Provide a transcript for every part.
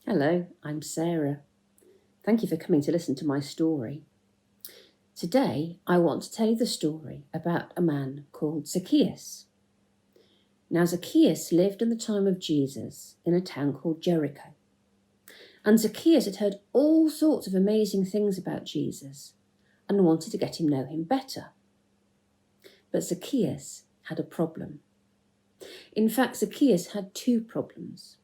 Hello, I'm Sarah. Thank you for coming to listen to my story. Today, I want to tell you the story about a man called Zacchaeus. Now, Zacchaeus lived in the time of Jesus in a town called Jericho. And Zacchaeus had heard all sorts of amazing things about Jesus and wanted to get him know him better. But Zacchaeus had a problem. In fact, Zacchaeus had two problems.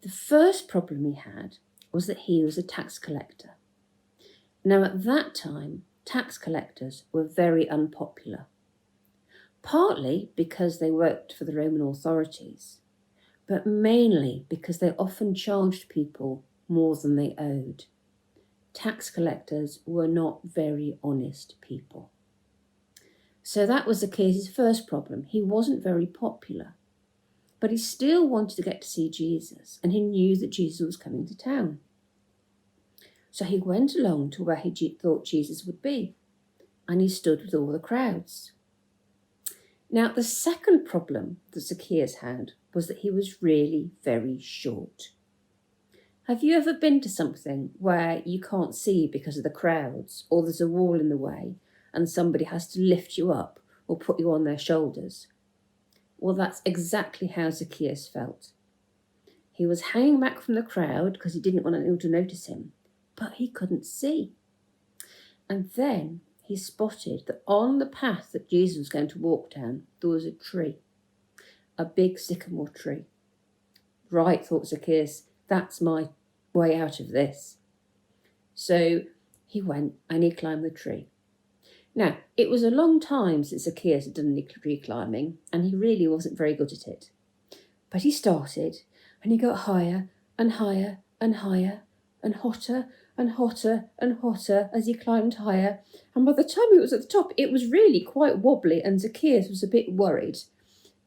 The first problem he had was that he was a tax collector. Now, at that time, tax collectors were very unpopular, partly because they worked for the Roman authorities, but mainly because they often charged people more than they owed. Tax collectors were not very honest people. So that was Zacchaeus' first problem. He wasn't very popular, but he still wanted to get to see Jesus, and he knew that Jesus was coming to town. So he went along to where he thought Jesus would be, and he stood with all the crowds. Now, the second problem that Zacchaeus had was that he was really very short. Have you ever been to something where you can't see because of the crowds, or there's a wall in the way, and somebody has to lift you up or put you on their shoulders? Well, that's exactly how Zacchaeus felt. He was hanging back from the crowd because he didn't want anyone to notice him, but he couldn't see. And then he spotted that on the path that Jesus was going to walk down, there was a tree, a big sycamore tree. Right, thought Zacchaeus, that's my way out of this. So he went and he climbed the tree. Now, it was a long time since Zacchaeus had done any tree climbing, and he really wasn't very good at it. But he started, and he got higher and higher and higher, and hotter and hotter and hotter as he climbed higher. And by the time he was at the top, it was really quite wobbly, and Zacchaeus was a bit worried.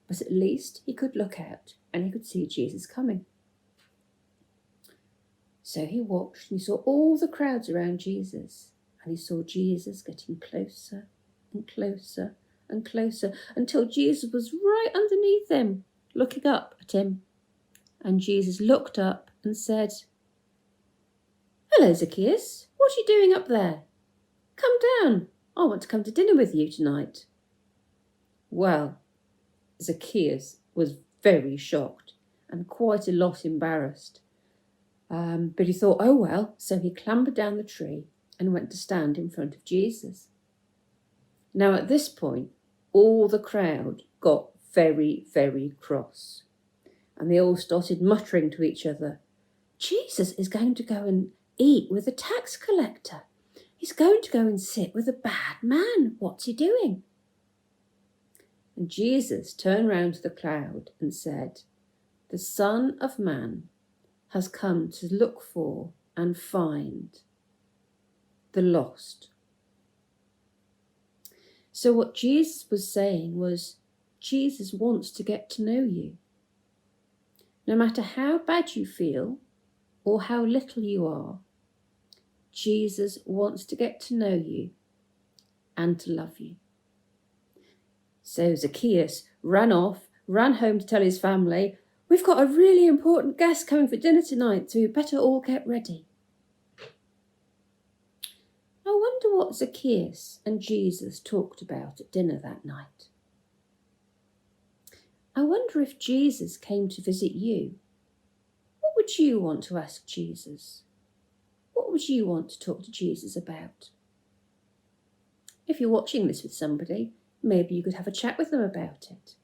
But at least he could look out, and he could see Jesus coming. So he watched, and he saw all the crowds around Jesus. And he saw Jesus getting closer and closer and closer until Jesus was right underneath him, looking up at him. And Jesus looked up and said, "Hello, Zacchaeus. What are you doing up there? Come down. I want to come to dinner with you tonight." Well, Zacchaeus was very shocked and quite a lot embarrassed. But he thought, oh well, so he clambered down the tree and went to stand in front of Jesus. Now at this point, all the crowd got very, very cross. And they all started muttering to each other, "Jesus is going to go and eat with a tax collector. He's going to go and sit with a bad man. What's he doing?" And Jesus turned round to the crowd and said, "The Son of Man has come to look for and find the lost." So what Jesus was saying was, Jesus wants to get to know you. No matter how bad you feel or how little you are, Jesus wants to get to know you and to love you. So Zacchaeus ran home to tell his family, "We've got a really important guest coming for dinner tonight, so you better all get ready." I wonder what Zacchaeus and Jesus talked about at dinner that night. I wonder if Jesus came to visit you. What would you want to ask Jesus? What would you want to talk to Jesus about? If you're watching this with somebody, maybe you could have a chat with them about it.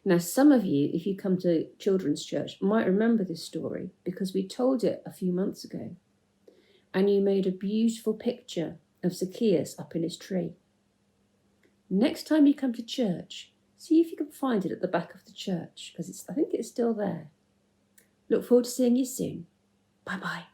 Now, some of you, if you come to children's church, might remember this story because we told it a few months ago. And you made a beautiful picture of Zacchaeus up in his tree. Next time you come to church, see if you can find it at the back of the church, because I think it's still there. Look forward to seeing you soon. Bye-bye.